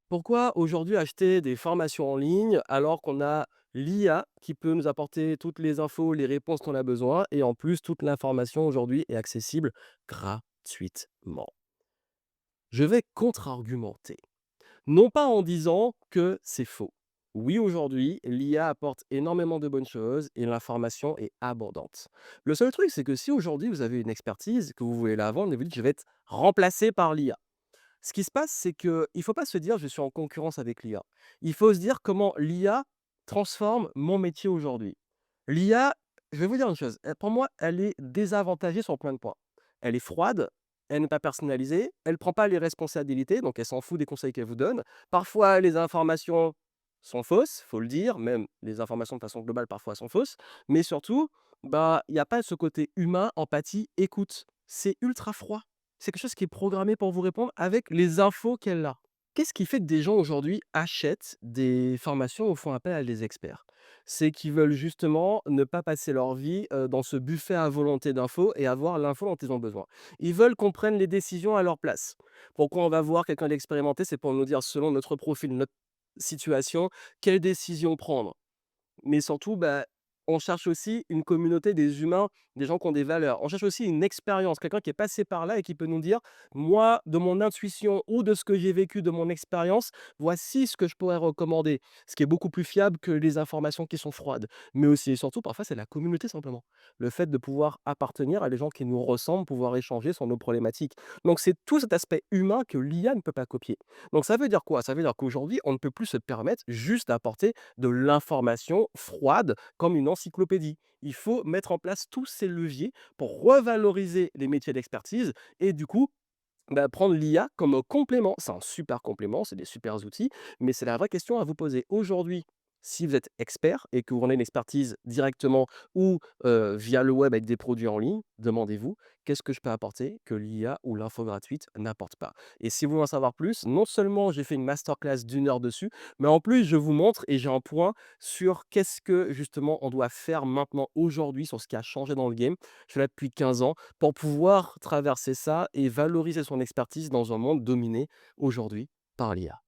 Pourquoi aujourd'hui acheter des formations en ligne alors qu'on a l'IA qui peut nous apporter toutes les infos, les réponses dont on a besoin et en plus toute l'information aujourd'hui est accessible gratuitement? Je vais contre-argumenter, non pas en disant que c'est faux. Oui, aujourd'hui, l'IA apporte énormément de bonnes choses et l'information est abondante. Le seul truc, c'est que si aujourd'hui vous avez une expertise, que vous voulez la vendre et vous dites je vais être remplacé par l'IA, ce qui se passe, c'est qu'il ne faut pas se dire: «Je suis en concurrence avec l'IA». Il faut se dire comment l'IA transforme mon métier aujourd'hui. L'IA, je vais vous dire une chose, pour moi, elle est désavantagée sur plein de points. Elle est froide, elle n'est pas personnalisée, elle ne prend pas les responsabilités, donc elle s'en fout des conseils qu'elle vous donne. Parfois, les informations sont fausses, faut le dire, même les informations de façon globale, parfois, sont fausses. Mais surtout, bah, il y a pas ce côté humain, empathie, écoute. C'est ultra froid. C'est quelque chose qui est programmé pour vous répondre avec les infos qu'elle a. Qu'est-ce qui fait que des gens aujourd'hui achètent des formations ou font appel à des experts? C'est qu'ils veulent justement ne pas passer leur vie, dans ce buffet à volonté d'infos et avoir l'info dont ils ont besoin. Ils veulent qu'on prenne les décisions à leur place. Pourquoi on va voir quelqu'un d'expérimenté? C'est pour nous dire selon notre profil, notre situation, quelle décision prendre. Mais surtout, bah, on cherche aussi une communauté des humains, des gens qui ont des valeurs. On cherche aussi une expérience, quelqu'un qui est passé par là et qui peut nous dire: «Moi, de mon intuition ou de ce que j'ai vécu, de mon expérience, voici ce que je pourrais recommander». Ce qui est beaucoup plus fiable que les informations qui sont froides. Mais aussi et surtout, parfois, c'est la communauté simplement. Le fait de pouvoir appartenir à des gens qui nous ressemblent, pouvoir échanger sur nos problématiques. Donc c'est tout cet aspect humain que l'IA ne peut pas copier. Donc ça veut dire quoi? Ça veut dire qu'aujourd'hui, on ne peut plus se permettre juste d'apporter de l'information froide comme une encyclopédie. Il faut mettre en place tous ces leviers pour revaloriser les métiers d'expertise et du coup, bah, prendre l'IA comme un complément. C'est un super complément, c'est des super outils, mais c'est la vraie question à vous poser. Aujourd'hui, si vous êtes expert et que vous en avez une expertise directement ou via le web avec des produits en ligne, demandez-vous qu'est-ce que je peux apporter que l'IA ou l'info gratuite n'apporte pas. Et si vous voulez en savoir plus, non seulement j'ai fait une masterclass d'1 heure dessus, mais en plus je vous montre et j'ai un point sur qu'est-ce que justement on doit faire maintenant aujourd'hui sur ce qui a changé dans le game. Je suis là depuis 15 ans pour pouvoir traverser ça et valoriser son expertise dans un monde dominé aujourd'hui par l'IA.